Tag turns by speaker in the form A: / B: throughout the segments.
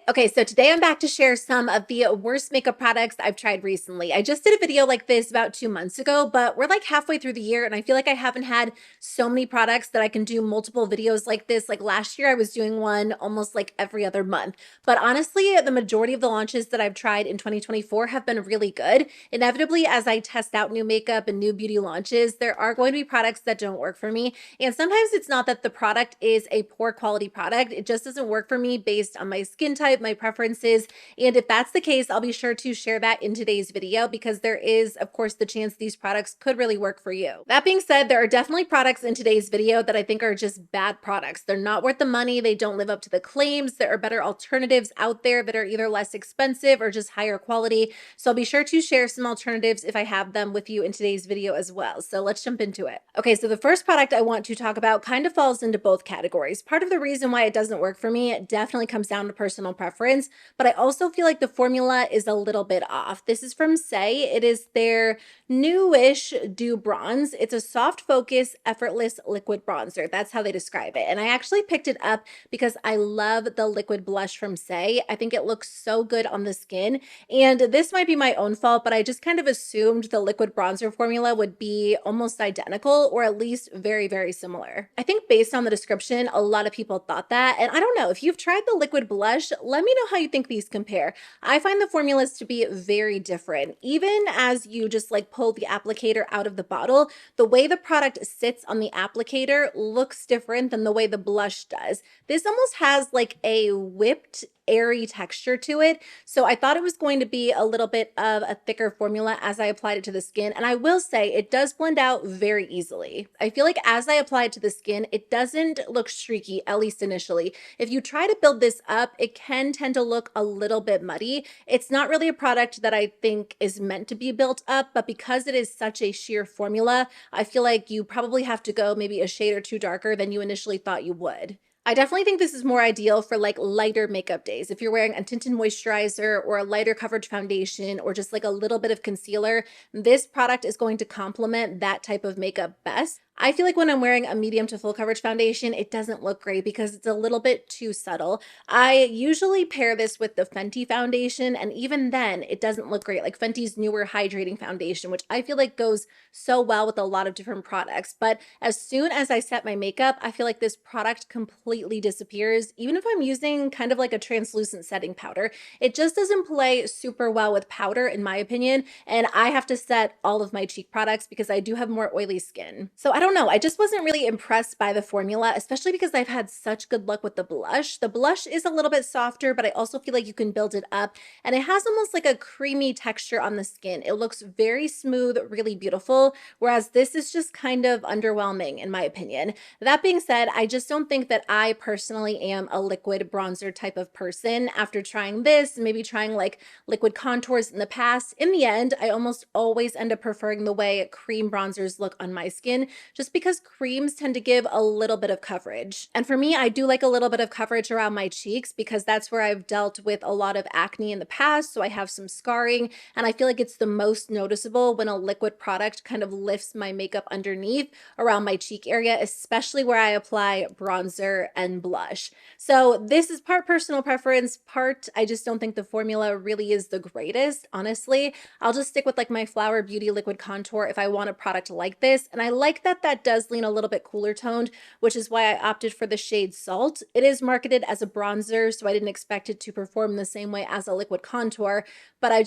A: Okay, so today I'm back to share some of the worst makeup products I've tried recently. I just did a video like this about 2 months ago, but we're like halfway through the year and I feel like I haven't had so many products that I can do multiple videos like this. Like last year, I was doing one almost like every other month. But honestly, the majority of the launches that I've tried in 2024 have been really good. Inevitably, as I test out new makeup and new beauty launches, there are going to be products that don't work for me. And sometimes it's not that the product is a poor quality product, it just doesn't work for me based on my skin type, my preferences. And if that's the case, I'll be sure to share that in today's video because there is, of course, the chance these products could really work for you. That being said, there are definitely products in today's video that I think are just bad products. They're not worth the money. They don't live up to the claims. There are better alternatives out there that are either less expensive or just higher quality. So I'll be sure to share some alternatives if I have them with you in today's video as well. So let's jump into it. Okay, so the first product I want to talk about kind of falls into both categories. Part of the reason why it doesn't work for me, it definitely comes down to personal preference, but I also feel like the formula is a little bit off. This is from Saie. It is their newish Dew Bronze. It's a soft focus, effortless liquid bronzer. That's how they describe it. And I actually picked it up because I love the liquid blush from Saie. I think it looks so good on the skin. And this might be my own fault, but I just kind of assumed the liquid bronzer formula would be almost identical or at least very, very similar. I think based on the description, a lot of people thought that. And I don't know, if you've tried the liquid blush, let me know how you think these compare. I find the formulas to be very different. Even as you just like pull the applicator out of the bottle, the way the product sits on the applicator looks different than the way the blush does. This almost has like a whipped airy texture to it. So I thought it was going to be a little bit of a thicker formula as I applied it to the skin. And I will say it does blend out very easily. I feel like as I apply it to the skin, it doesn't look streaky, at least initially. If you try to build this up, it can tend to look a little bit muddy. It's not really a product that I think is meant to be built up, but because it is such a sheer formula, I feel like you probably have to go maybe a shade or two darker than you initially thought you would. I definitely think this is more ideal for like lighter makeup days. If you're wearing a tinted moisturizer or a lighter coverage foundation or just like a little bit of concealer, this product is going to complement that type of makeup best. I feel like when I'm wearing a medium to full coverage foundation, it doesn't look great because it's a little bit too subtle. I usually pair this with the Fenty foundation, and even then, it doesn't look great. Like Fenty's newer hydrating foundation, which I feel like goes so well with a lot of different products. But as soon as I set my makeup, I feel like this product completely disappears. Even if I'm using kind of like a translucent setting powder, it just doesn't play super well with powder, in my opinion. And I have to set all of my cheek products because I do have more oily skin. So I don't know. I just wasn't really impressed by the formula, especially because I've had such good luck with the blush. The blush is a little bit softer, but I also feel like you can build it up and it has almost like a creamy texture on the skin. It looks very smooth, really beautiful, whereas this is just kind of underwhelming in my opinion. That being said, I just don't think that I personally am a liquid bronzer type of person. After trying this, maybe trying like liquid contours in the past, in the end, I almost always end up preferring the way cream bronzers look on my skin, just because creams tend to give a little bit of coverage. And for me, I do like a little bit of coverage around my cheeks because that's where I've dealt with a lot of acne in the past, so I have some scarring, and I feel like it's the most noticeable when a liquid product kind of lifts my makeup underneath around my cheek area, especially where I apply bronzer and blush. So this is part personal preference, part I just don't think the formula really is the greatest, honestly. I'll just stick with like my Flower Beauty liquid contour if I want a product like this, and I like that that does lean a little bit cooler toned, which is why I opted for the shade Salt. It is marketed as a bronzer, so I didn't expect it to perform the same way as a liquid contour, but I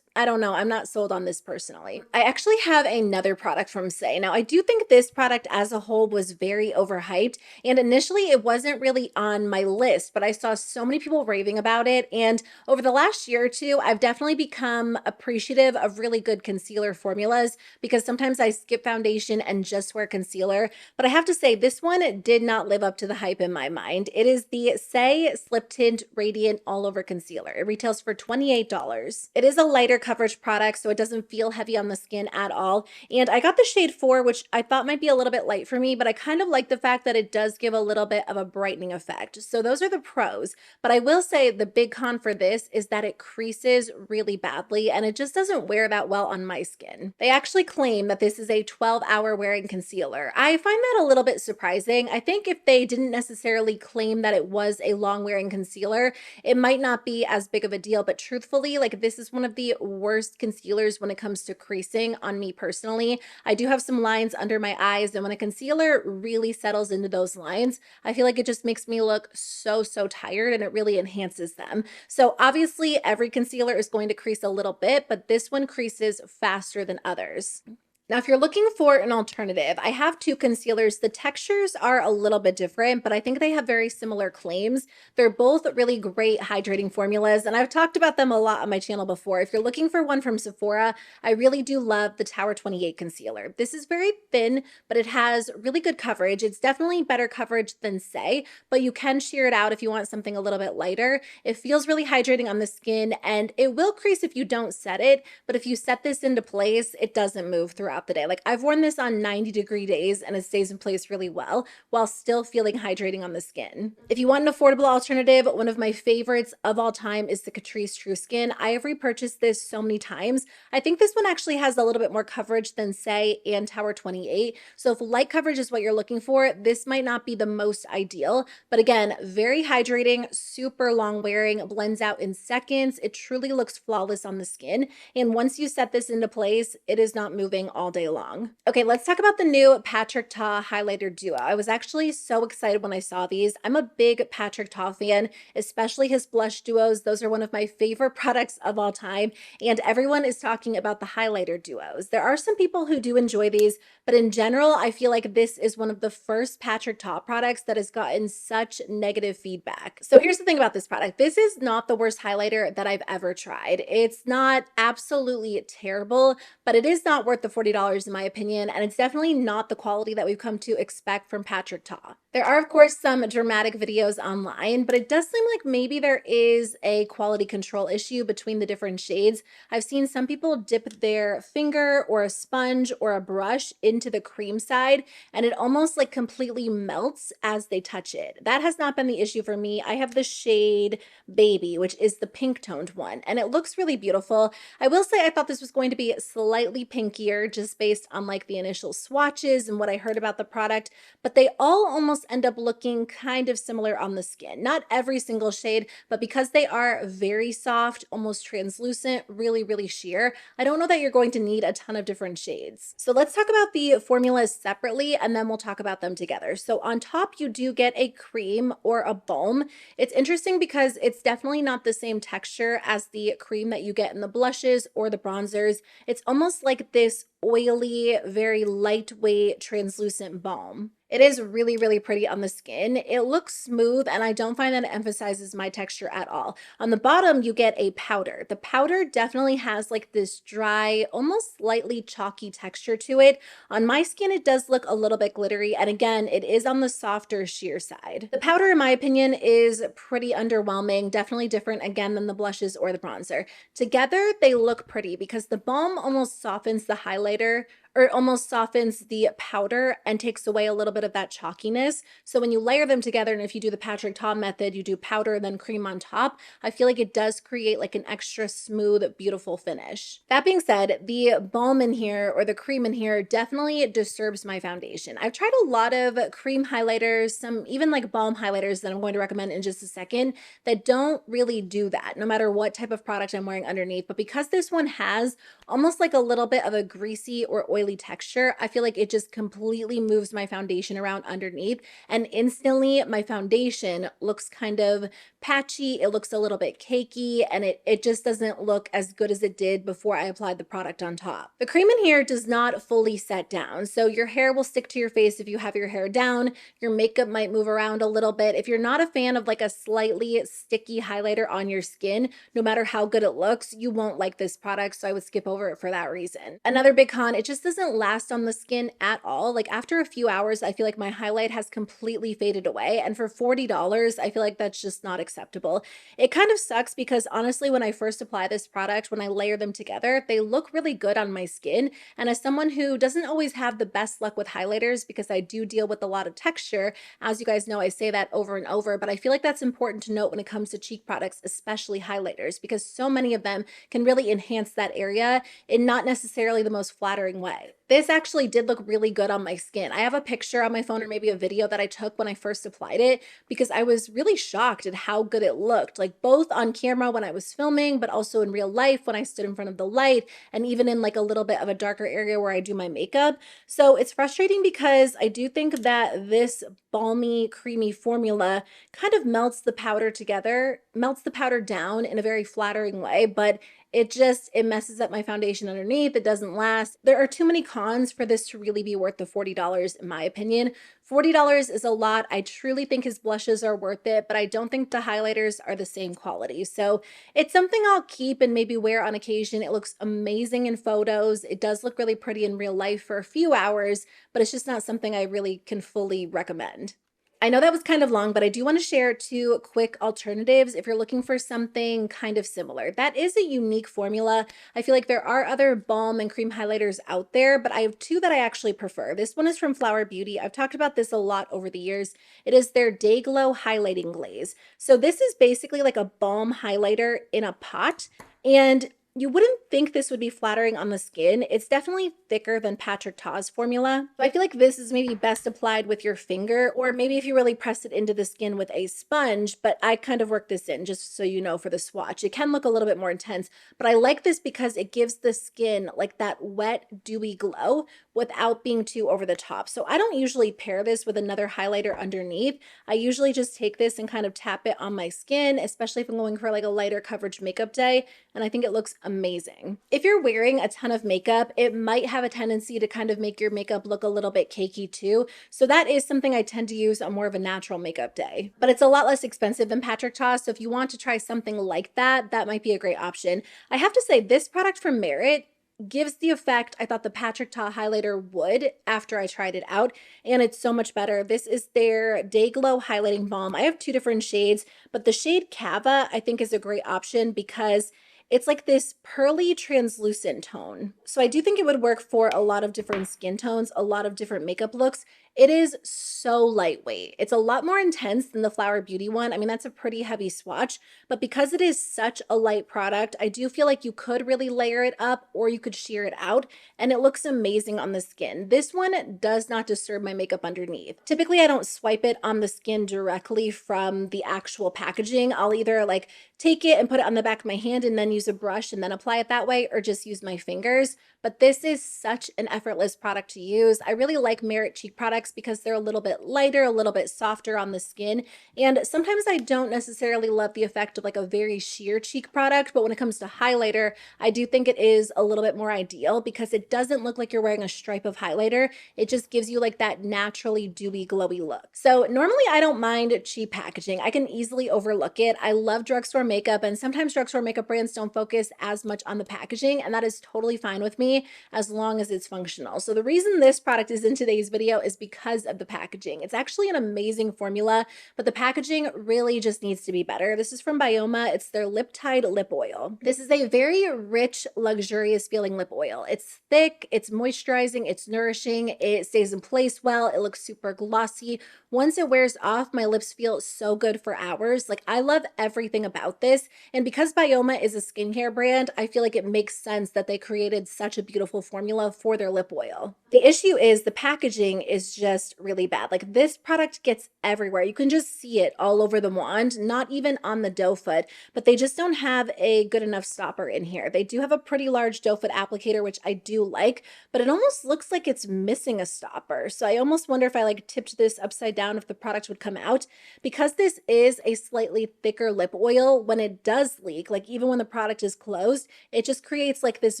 A: don't know, I'm not sold on this personally. I actually have another product from Saie. Now, I do think this product as a whole was very overhyped, and initially it wasn't really on my list, but I saw so many people raving about it, and over the last year or two, I've definitely become appreciative of really good concealer formulas because sometimes I skip foundation and just wear concealer, but I have to say this one did not live up to the hype in my mind. It is the Saie Slip Tint Radiant All Over Concealer. It retails for $28. It is a lighter coverage product, so it doesn't feel heavy on the skin at all. And I got the shade 4, which I thought might be a little bit light for me, but I kind of like the fact that it does give a little bit of a brightening effect. So those are the pros. But I will say the big con for this is that it creases really badly and it just doesn't wear that well on my skin. They actually claim that this is a 12-hour wearing concealer. I find that a little bit surprising. I think if they didn't necessarily claim that it was a long wearing concealer, it might not be as big of a deal, but truthfully, like this is one of the worst concealers when it comes to creasing on me personally. I do have some lines under my eyes, and when a concealer really settles into those lines, I feel like it just makes me look so tired and it really enhances them. So obviously every concealer is going to crease a little bit, but this one creases faster than others. Now, if you're looking for an alternative, I have two concealers. The textures are a little bit different, but I think they have very similar claims. They're both really great hydrating formulas, and I've talked about them a lot on my channel before. If you're looking for one from Sephora, I really do love the Tower 28 concealer. This is very thin, but it has really good coverage. It's definitely better coverage than Saie, but you can sheer it out if you want something a little bit lighter. It feels really hydrating on the skin, and it will crease if you don't set it, but if you set this into place, it doesn't move throughout the day. Like I've worn this on 90-degree days and it stays in place really well while still feeling hydrating on the skin. If you want an affordable alternative, one of my favorites of all time is the Catrice True Skin. I have repurchased this so many times. I think this one actually has a little bit more coverage than Saie and Tower 28. So if light coverage is what you're looking for, this might not be the most ideal, but again, very hydrating, super long wearing, blends out in seconds. It truly looks flawless on the skin. And once you set this into place, it is not moving all day long. Okay, let's talk about the new Patrick Ta highlighter duo. I was actually so excited when I saw these. I'm a big Patrick Ta fan, especially his blush duos. Those are one of my favorite products of all time, and everyone is talking about the highlighter duos. There are some people who do enjoy these, but in general, I feel like this is one of the first Patrick Ta products that has gotten such negative feedback. So here's the thing about this product. This is not the worst highlighter that I've ever tried. It's not absolutely terrible, but it is not worth the $40 in my opinion, and it's definitely not the quality that we've come to expect from Patrick Ta. There are, of course, some dramatic videos online, but it does seem like maybe there is a quality control issue between the different shades. I've seen some people dip their finger or a sponge or a brush into the cream side, and it almost like completely melts as they touch it. That has not been the issue for me. I have the shade Baby, which is the pink toned one, and it looks really beautiful. I will say I thought this was going to be slightly pinkier just based on like the initial swatches and what I heard about the product, but they all almost end up looking kind of similar on the skin. Not every single shade, but because they are very soft, almost translucent, really sheer, I don't know that you're going to need a ton of different shades. So let's talk about the formulas separately and then we'll talk about them together. So on top, you do get a cream or a balm. It's interesting because it's definitely not the same texture as the cream that you get in the blushes or the bronzers. It's almost like this oily, very lightweight, translucent balm. It is really pretty on the skin. It looks smooth and I don't find that it emphasizes my texture at all. On the bottom, you get a powder. The powder definitely has like this dry, almost slightly chalky texture to it. On my skin, it does look a little bit glittery, and again, it is on the softer sheer side. The powder, in my opinion, is pretty underwhelming, definitely different again than the blushes or the bronzer. Together, they look pretty because the balm almost softens the highlighter, or it almost softens the powder and takes away a little bit of that chalkiness. So when you layer them together, and if you do the Patrick Ta method, you do powder and then cream on top, I feel like it does create like an extra smooth, beautiful finish. That being said, the balm in here or the cream in here definitely disturbs my foundation. I've tried a lot of cream highlighters, some even like balm highlighters that I'm going to recommend in just a second, that don't really do that, no matter what type of product I'm wearing underneath. But because this one has almost like a little bit of a greasy or oily texture, I feel like it just completely moves my foundation around underneath, and instantly my foundation looks kind of patchy. It looks a little bit cakey, and it just doesn't look as good as it did before I applied the product on top. The cream in here does not fully set down, so your hair will stick to your face if you have your hair down. Your makeup might move around a little bit. If you're not a fan of like a slightly sticky highlighter on your skin, no matter how good it looks, you won't like this product, so I would skip over it for that reason. Another big con, it just doesn't last on the skin at all. Like after a few hours, I feel like my highlight has completely faded away. And for $40, I feel like that's just not acceptable. It kind of sucks because honestly, when I first apply this product, when I layer them together, they look really good on my skin. And as someone who doesn't always have the best luck with highlighters because I do deal with a lot of texture, as you guys know, I say that over and over, but I feel like that's important to note when it comes to cheek products, especially highlighters, because so many of them can really enhance that area in not necessarily the most flattering way. This actually did look really good on my skin. I have a picture on my phone or maybe a video that I took when I first applied it because I was really shocked at how good it looked, like both on camera when I was filming, but also in real life when I stood in front of the light and even in like a little bit of a darker area where I do my makeup. So it's frustrating because I do think that this balmy, creamy formula kind of melts the powder together, melts the powder down in a very flattering way, but it messes up my foundation underneath. It doesn't last. There are too many cons for this to really be worth the $40 in my opinion. $40 is a lot. I truly think his blushes are worth it, but I don't think the highlighters are the same quality. So it's something I'll keep and maybe wear on occasion. It looks amazing in photos. It does look really pretty in real life for a few hours, but it's just not something I really can fully recommend. I know that was kind of long, but I do want to share two quick alternatives if you're looking for something kind of similar. That is a unique formula. I feel like there are other balm and cream highlighters out there, but I have two that I actually prefer. This one is from Flower Beauty. I've talked about this a lot over the years. It is their Day Glow Highlighting Glaze. So this is basically like a balm highlighter in a pot, and you wouldn't think this would be flattering on the skin. It's definitely thicker than Patrick Ta's formula. So I feel like this is maybe best applied with your finger, or maybe if you really press it into the skin with a sponge, but I kind of work this in just so you know for the swatch. It can look a little bit more intense, but I like this because it gives the skin like that wet, dewy glow without being too over the top. So I don't usually pair this with another highlighter underneath. I usually just take this and kind of tap it on my skin, especially if I'm going for like a lighter coverage makeup day, and I think it looks amazing. If you're wearing a ton of makeup, it might have a tendency to kind of make your makeup look a little bit cakey too. So that is something I tend to use on more of a natural makeup day. But it's a lot less expensive than Patrick Ta, so if you want to try something like that, that might be a great option. I have to say, this product from Merit gives the effect I thought the Patrick Ta highlighter would after I tried it out, and it's so much better. This is their Day Glow Highlighting Balm. I have two different shades, but the shade Cava I think is a great option because it's like this pearly translucent tone. So I do think it would work for a lot of different skin tones, a lot of different makeup looks. It is so lightweight. It's a lot more intense than the Flower Beauty one. I mean, that's a pretty heavy swatch, but because it is such a light product, I do feel like you could really layer it up or you could sheer it out, and it looks amazing on the skin. This one does not disturb my makeup underneath. Typically, I don't swipe it on the skin directly from the actual packaging. I'll either like take it and put it on the back of my hand and then use a brush and then apply it that way, or just use my fingers. But this is such an effortless product to use. I really like Merit cheek products because they're a little bit lighter, a little bit softer on the skin. And sometimes I don't necessarily love the effect of like a very sheer cheek product, but when it comes to highlighter, I do think it is a little bit more ideal because it doesn't look like you're wearing a stripe of highlighter. It just gives you like that naturally dewy, glowy look. So normally I don't mind cheap packaging. I can easily overlook it. I love drugstore makeup, and sometimes drugstore makeup brands don't focus as much on the packaging, and that is totally fine with me as long as it's functional. So the reason this product is in today's video is because of the packaging. It's actually an amazing formula, but the packaging really just needs to be better. This is from Byoma. It's their Lip Tide Lip Oil. This is a very rich, luxurious feeling lip oil. It's thick, it's moisturizing, it's nourishing, it stays in place well, it looks super glossy. Once it wears off, my lips feel so good for hours. Like, I love everything about this. And because Byoma is a skincare brand, I feel like it makes sense that they created such a beautiful formula for their lip oil. The issue is the packaging is just really bad. Like, this product gets everywhere. You can just see it all over the wand, not even on the doe foot, but they just don't have a good enough stopper in here. They do have a pretty large doe foot applicator, which I do like, but it almost looks like it's missing a stopper. So I almost wonder if I like tipped this upside down if the product would come out. Because this is a slightly thicker lip oil, when it does leak, like even when the product is closed, it just creates like this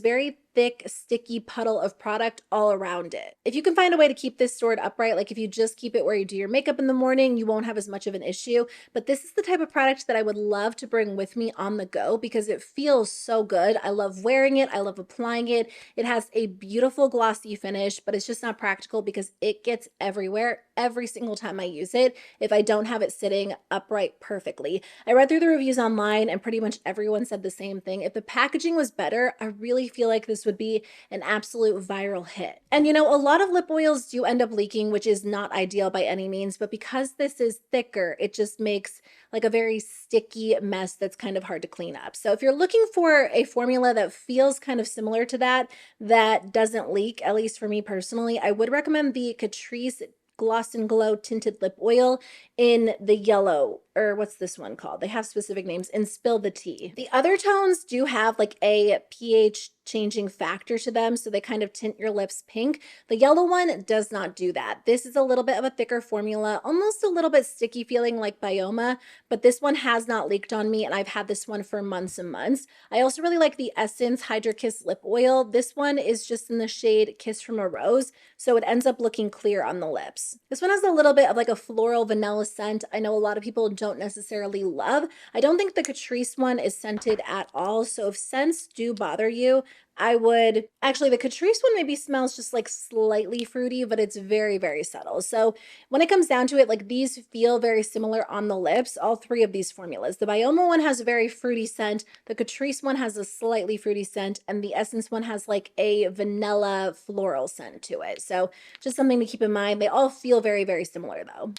A: very thick, sticky puddle of product all around it. If you can find a way to keep this stored upright, like if you just keep it where you do your makeup in the morning, you won't have as much of an issue. But this is the type of product that I would love to bring with me on the go because it feels so good. I love wearing it. I love applying it. It has a beautiful glossy finish, but it's just not practical because it gets everywhere every single time I use it if I don't have it sitting upright perfectly. I read through the reviews online and pretty much everyone said the same thing. If the packaging was better, I really feel like this would be an absolute viral hit. And you know, a lot of lip oils do end up leaking, which is not ideal by any means, but because this is thicker, it just makes like a very sticky mess that's kind of hard to clean up. So if you're looking for a formula that feels kind of similar to that doesn't leak, at least for me personally, I would recommend the Catrice Gloss and Glow Tinted Lip Oil in the yellow, or what's this one called? They have specific names, and Spill the Tea. The other tones do have like a pH changing factor to them, so they kind of tint your lips pink. The yellow one does not do that. This is a little bit of a thicker formula, almost a little bit sticky feeling like Byoma, but this one has not leaked on me, and I've had this one for months and months. I also really like the Essence Hydra Kiss Lip Oil. This one is just in the shade Kiss from a Rose, so it ends up looking clear on the lips. This one has a little bit of like a floral vanilla scent. I know a lot of people don't necessarily love. I don't think the Catrice one is scented at all, so if scents do bother you, I would actually, the Catrice one maybe smells just like slightly fruity, but it's very, very subtle. So when it comes down to it, like these feel very similar on the lips, all three of these formulas. The Byoma one has a very fruity scent, the Catrice one has a slightly fruity scent, and the Essence one has like a vanilla floral scent to it. So just something to keep in mind. They all feel very, very similar though.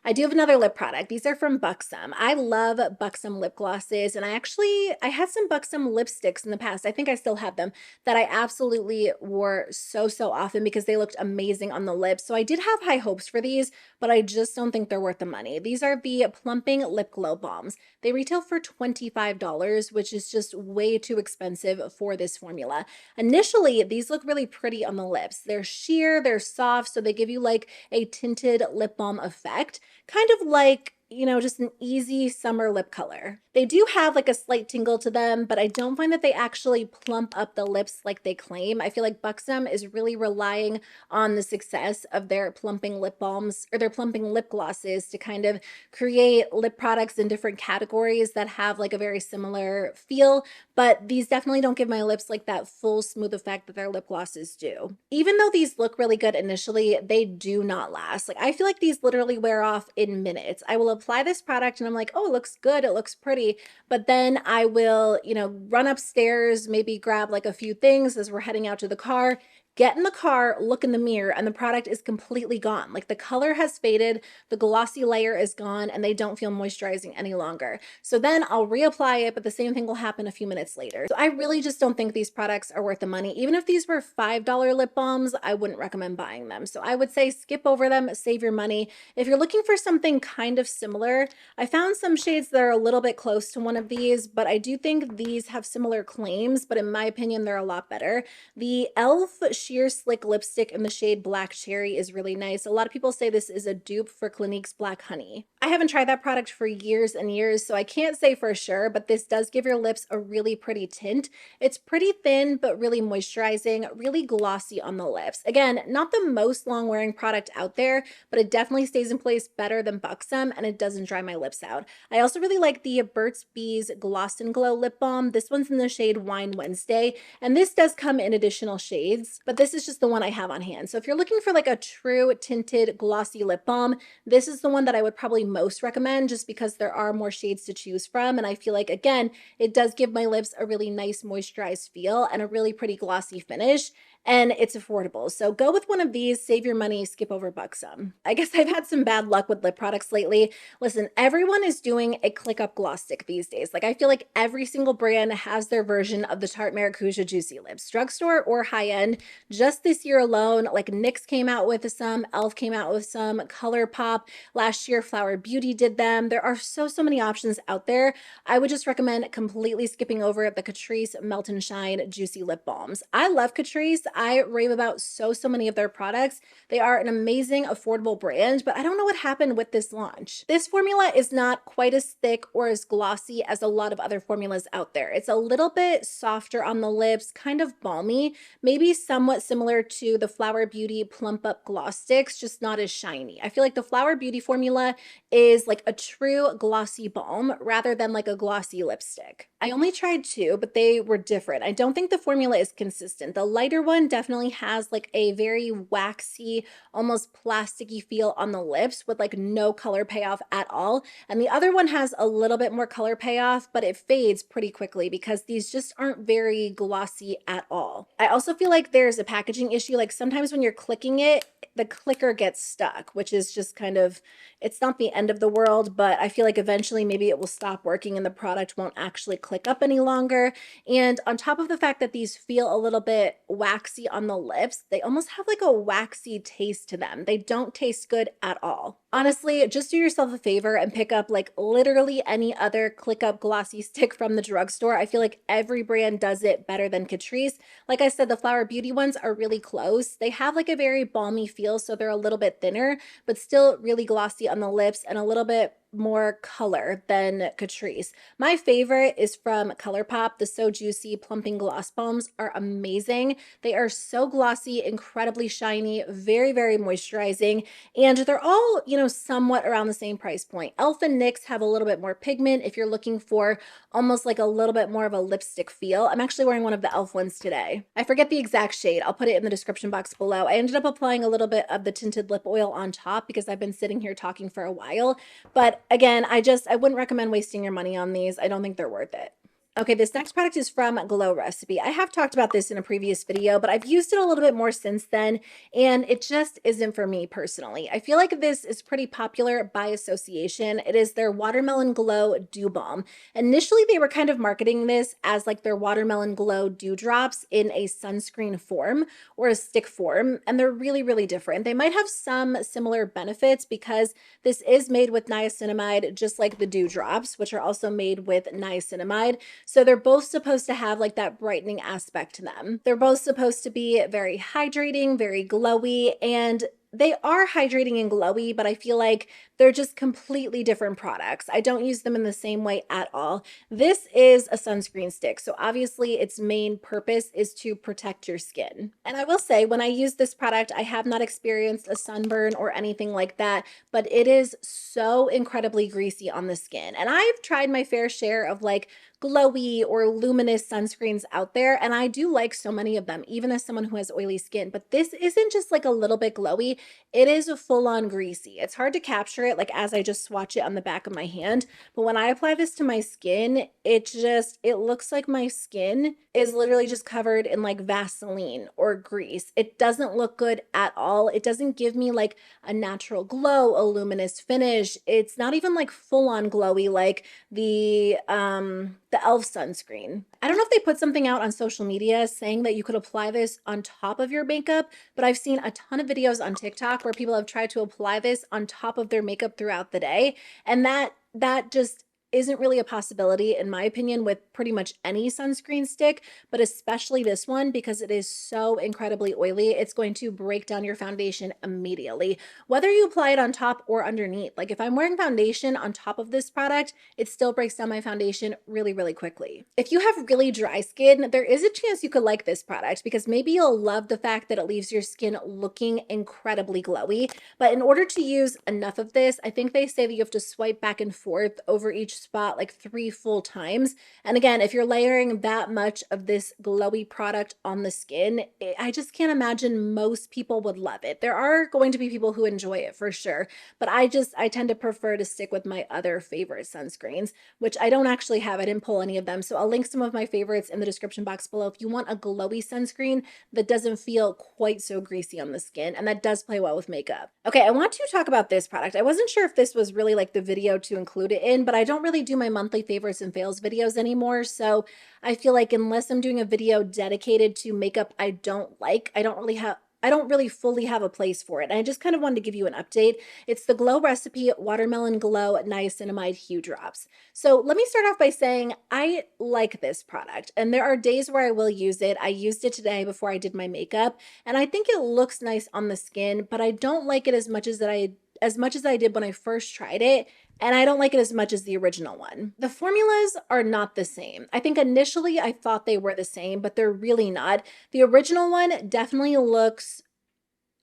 A: I do have another lip product. These are from Buxom. I love Buxom lip glosses, and I had some Buxom lipsticks in the past. I think I still have them that I absolutely wore so often because they looked amazing on the lips. So I did have high hopes for these, but I just don't think they're worth the money. These are the Plumping Lip Glow Balms. They retail for $25, which is just way too expensive for this formula. Initially, these look really pretty on the lips. They're sheer, they're soft, so they give you like a tinted lip balm effect. Kind of like, you know, just an easy summer lip color. They do have like a slight tingle to them, but I don't find that they actually plump up the lips like they claim. I feel like Buxom is really relying on the success of their plumping lip balms or their plumping lip glosses to kind of create lip products in different categories that have like a very similar feel, but these definitely don't give my lips like that full smooth effect that their lip glosses do. Even though these look really good initially, they do not last. Like I feel like these literally wear off in minutes. I will apply this product and I'm like, oh, it looks good, it looks pretty, but then I will, you know, run upstairs, maybe grab like a few things as we're heading out to the car, get in the car, look in the mirror, and the product is completely gone. Like the color has faded, the glossy layer is gone, and they don't feel moisturizing any longer. So then I'll reapply it, but the same thing will happen a few minutes later. So I really just don't think these products are worth the money. Even if these were $5 lip balms, I wouldn't recommend buying them. So I would say skip over them, save your money. If you're looking for something kind of similar, I found some shades that are a little bit close to one of these, but I do think these have similar claims, but in my opinion, they're a lot better. The e.l.f. Sheer Slick Lipstick in the shade Black Cherry is really nice. A lot of people say this is a dupe for Clinique's Black Honey. I haven't tried that product for years and years, so I can't say for sure, but this does give your lips a really pretty tint. It's pretty thin, but really moisturizing, really glossy on the lips. Again, not the most long-wearing product out there, but it definitely stays in place better than Buxom, and it doesn't dry my lips out. I also really like the Burt's Bees Gloss and Glow Lip Balm. This one's in the shade Wine Wednesday, and this does come in additional shades, but this is just the one I have on hand. So if you're looking for like a true tinted glossy lip balm, this is the one that I would probably most recommend just because there are more shades to choose from. And I feel like, again, it does give my lips a really nice moisturized feel and a really pretty glossy finish. And it's affordable. So go with one of these, save your money, skip over Buxom. I guess I've had some bad luck with lip products lately. Listen, everyone is doing a click up gloss stick these days. Like I feel like every single brand has their version of the Tarte Maracuja Juicy Lips. Drugstore or high end, just this year alone. Like NYX came out with some, e.l.f. came out with some, ColourPop. Last year, Flower Beauty did them. There are so many options out there. I would just recommend completely skipping over the Catrice Melt and Shine Juicy Lip Balms. I love Catrice. I rave about so many of their products. They are an amazing, affordable brand, but I don't know what happened with this launch. This formula is not quite as thick or as glossy as a lot of other formulas out there. It's a little bit softer on the lips, kind of balmy, maybe somewhat similar to the Flower Beauty Plump Up Gloss Sticks, just not as shiny. I feel like the Flower Beauty formula is like a true glossy balm rather than like a glossy lipstick. I only tried two, but they were different. I don't think the formula is consistent. The lighter one definitely has like a very waxy, almost plasticky feel on the lips with like no color payoff at all. And the other one has a little bit more color payoff, but it fades pretty quickly because these just aren't very glossy at all. I also feel like there's a packaging issue. Like sometimes when you're clicking it, the clicker gets stuck, which is just kind of, it's not the end of the world, but I feel like eventually maybe it will stop working and the product won't actually click up any longer. And on top of the fact that these feel a little bit waxy on the lips, they almost have like a waxy taste to them. They don't taste good at all. Honestly, just do yourself a favor and pick up like literally any other click up glossy stick from the drugstore. I feel like every brand does it better than Catrice. Like I said, the Flower Beauty ones are really close. They have like a very balmy feel, so they're a little bit thinner, but still really glossy on the lips and a little bit more color than Catrice. My favorite is from ColourPop. The So Juicy Plumping Gloss Balms are amazing. They are so glossy, incredibly shiny, very moisturizing, and they're all, you know, somewhat around the same price point. e.l.f. and NYX have a little bit more pigment if you're looking for almost like a little bit more of a lipstick feel. I'm actually wearing one of the e.l.f. ones today. I forget the exact shade. I'll put it in the description box below. I ended up applying a little bit of the tinted lip oil on top because I've been sitting here talking for a while, but again, I wouldn't recommend wasting your money on these. I don't think they're worth it. Okay, this next product is from Glow Recipe. I have talked about this in a previous video, but I've used it a little bit more since then, and it just isn't for me personally. I feel like this is pretty popular by association. It is their Watermelon Glow Dew Balm. Initially, they were kind of marketing this as like their Watermelon Glow Dew Drops in a sunscreen form or a stick form, and they're really different. They might have some similar benefits because this is made with niacinamide, just like the Dew Drops, which are also made with niacinamide. So they're both supposed to have like that brightening aspect to them. They're both supposed to be very hydrating, very glowy, and they are hydrating and glowy, but I feel like they're just completely different products. I don't use them in the same way at all. This is a sunscreen stick, so obviously its main purpose is to protect your skin. And I will say, when I use this product, I have not experienced a sunburn or anything like that, but it is so incredibly greasy on the skin. And I've tried my fair share of like glowy or luminous sunscreens out there, and I do like so many of them, even as someone who has oily skin, but this isn't just like a little bit glowy, it is a full-on greasy. It's hard to capture it like as I just swatch it on the back of my hand, but when I apply this to my skin, it looks like my skin is literally just covered in like Vaseline or grease. It doesn't look good at all. It doesn't give me like a natural glow, a luminous finish. It's not even like full-on glowy like the e.l.f. sunscreen. I don't know if they put something out on social media saying that you could apply this on top of your makeup, but I've seen a ton of videos on TikTok where people have tried to apply this on top of their makeup throughout the day, and that just isn't really a possibility in my opinion with pretty much any sunscreen stick, but especially this one because it is so incredibly oily. It's going to break down your foundation immediately, whether you apply it on top or underneath. Like if I'm wearing foundation on top of this product, it still breaks down my foundation really quickly. If you have really dry skin, there is a chance you could like this product because maybe you'll love the fact that it leaves your skin looking incredibly glowy. But in order to use enough of this, I think they say that you have to swipe back and forth over each spot like 3 full times. And again, if you're layering that much of this glowy product on the skin, I just can't imagine most people would love it. There are going to be people who enjoy it for sure, but I tend to prefer to stick with my other favorite sunscreens, which I don't actually have. I didn't pull any of them. So I'll link some of my favorites in the description box below if you want a glowy sunscreen that doesn't feel quite so greasy on the skin and that does play well with makeup. Okay, I want to talk about this product. I wasn't sure if this was really like the video to include it in, but I don't really really do my monthly favorites and fails videos anymore. So I feel like unless I'm doing a video dedicated to makeup I don't like, I don't really fully have a place for it. And I just kind of wanted to give you an update. It's the Glow Recipe Watermelon Glow Niacinamide Hue Drops. So let me start off by saying I like this product, and there are days where I will use it. I used it today before I did my makeup, and I think it looks nice on the skin, but I don't like it as much as I did when I first tried it. And I don't like it as much as the original one. The formulas are not the same. I think initially I thought they were the same, but they're really not. The original one definitely looks,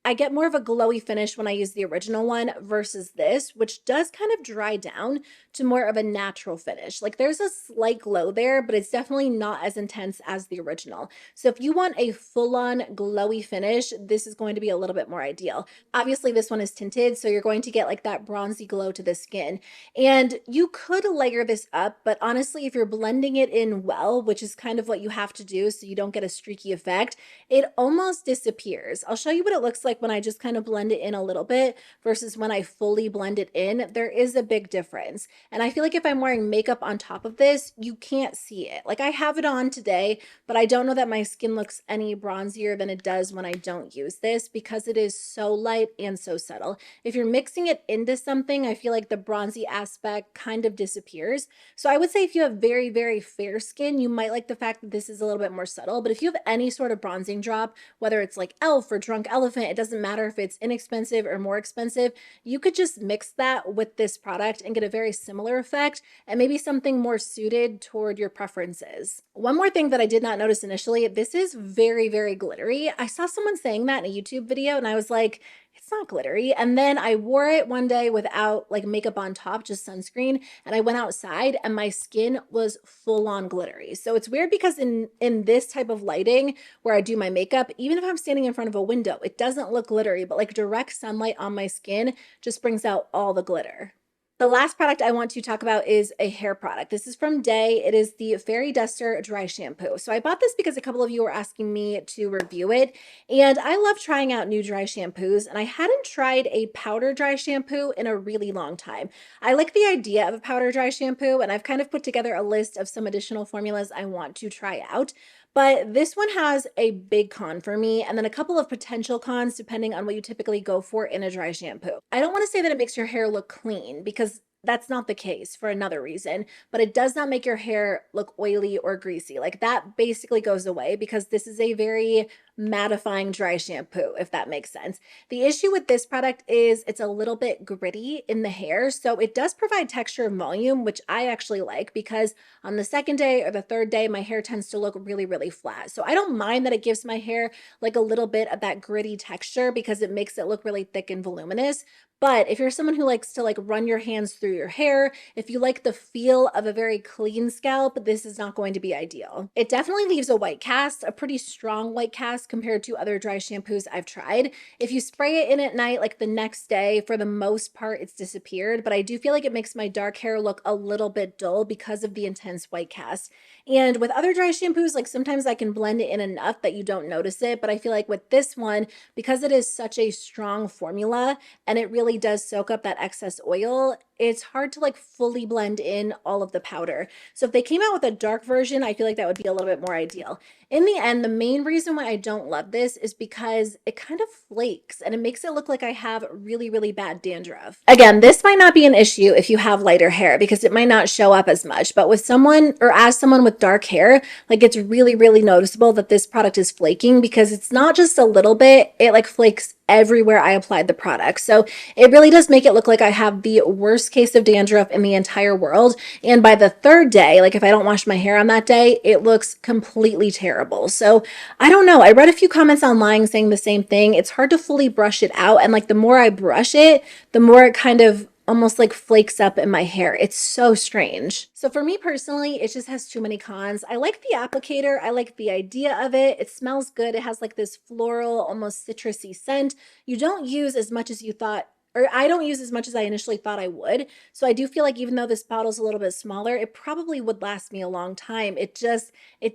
A: I get more of a glowy finish when I use the original one versus this, which does kind of dry down to more of a natural finish. Like there's a slight glow there, but it's definitely not as intense as the original. So if you want a full-on glowy finish, this is going to be a little bit more ideal. Obviously this one is tinted, so you're going to get like that bronzy glow to the skin. And you could layer this up, but honestly, if you're blending it in well, which is kind of what you have to do so you don't get a streaky effect, it almost disappears. I'll show you what it looks like when I just kind of blend it in a little bit versus when I fully blend it in. There is a big difference. And I feel like if I'm wearing makeup on top of this, you can't see it. Like I have it on today, but I don't know that my skin looks any bronzier than it does when I don't use this because it is so light and so subtle. If you're mixing it into something, I feel like the bronzy aspect kind of disappears. So I would say if you have very, very fair skin, you might like the fact that this is a little bit more subtle. But if you have any sort of bronzing drop, whether it's like e.l.f. or Drunk Elephant, it doesn't matter if it's inexpensive or more expensive, you could just mix that with this product and get a very similar effect and maybe something more suited toward your preferences. One more thing that I did not notice initially, this is very, very glittery. I saw someone saying that in a YouTube video and I was like, it's not glittery. And then I wore it one day without like makeup on top, just sunscreen. And I went outside and my skin was full on glittery. So it's weird because in this type of lighting where I do my makeup, even if I'm standing in front of a window, it doesn't look glittery, but like direct sunlight on my skin just brings out all the glitter. The last product I want to talk about is a hair product. This is from Day. It is the Fairy Duster Dry Shampoo. So I bought this because a couple of you were asking me to review it. And I love trying out new dry shampoos. And I hadn't tried a powder dry shampoo in a really long time. I like the idea of a powder dry shampoo. And I've kind of put together a list of some additional formulas I want to try out. But this one has a big con for me and then a couple of potential cons depending on what you typically go for in a dry shampoo. I don't want to say that it makes your hair look clean because that's not the case for another reason, but it does not make your hair look oily or greasy. Like that basically goes away because this is a very mattifying dry shampoo, if that makes sense. The issue with this product is it's a little bit gritty in the hair. So it does provide texture and volume, which I actually like because on the second day or the third day, my hair tends to look really, really flat. So I don't mind that it gives my hair like a little bit of that gritty texture because it makes it look really thick and voluminous. But if you're someone who likes to like run your hands through your hair, if you like the feel of a very clean scalp, this is not going to be ideal. It definitely leaves a white cast, a pretty strong white cast compared to other dry shampoos I've tried. If you spray it in at night, like the next day, for the most part, it's disappeared. But I do feel like it makes my dark hair look a little bit dull because of the intense white cast. And with other dry shampoos, like sometimes I can blend it in enough that you don't notice it. But I feel like with this one, because it is such a strong formula and it really does soak up that excess oil, it's hard to like fully blend in all of the powder. So if they came out with a dark version, I feel like that would be a little bit more ideal. In the end, the main reason why I don't love this is because it kind of flakes and it makes it look like I have really, really bad dandruff. Again, this might not be an issue if you have lighter hair because it might not show up as much, but with someone or as someone with dark hair, like it's really, really noticeable that this product is flaking because it's not just a little bit, it like flakes everywhere I applied the product. So it really does make it look like I have the worst case of dandruff in the entire world. And by the third day, like if I don't wash my hair on that day, it looks completely terrible. So I don't know. I read a few comments online saying the same thing. It's hard to fully brush it out. And like the more I brush it, the more it kind of almost like flakes up in my hair. It's so strange. So for me personally, it just has too many cons. I like the applicator. I like the idea of it. It smells good. It has like this floral, almost citrusy scent. You don't use as much as you thought, or I don't use as much as I initially thought I would. So I do feel like even though this bottle's a little bit smaller, it probably would last me a long time. It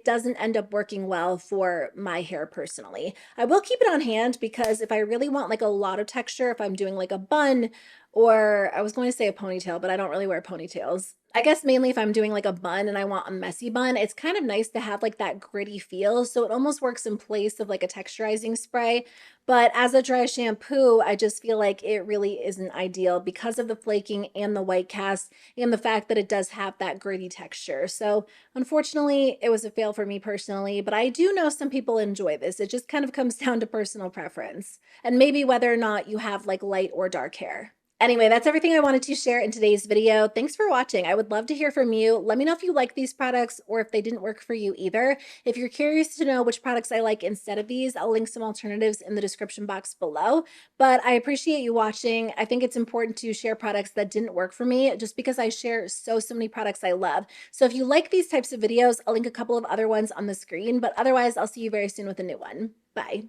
A: doesn't end up working well for my hair personally. I will keep it on hand because if I really want like a lot of texture, if I'm doing like a bun or I was going to say a ponytail, but I don't really wear ponytails. I guess mainly if I'm doing like a bun and I want a messy bun, it's kind of nice to have like that gritty feel. So it almost works in place of like a texturizing spray. But as a dry shampoo, I just feel like it really isn't ideal because of the flaking and the white cast and the fact that it does have that gritty texture. So unfortunately, it was a fail for me personally, but I do know some people enjoy this. It just kind of comes down to personal preference and maybe whether or not you have like light or dark hair. Anyway, that's everything I wanted to share in today's video. Thanks for watching. I would love to hear from you. Let me know if you like these products or if they didn't work for you either. If you're curious to know which products I like instead of these, I'll link some alternatives in the description box below. But I appreciate you watching. I think it's important to share products that didn't work for me just because I share so many products I love. So if you like these types of videos, I'll link a couple of other ones on the screen. But otherwise, I'll see you very soon with a new one. Bye.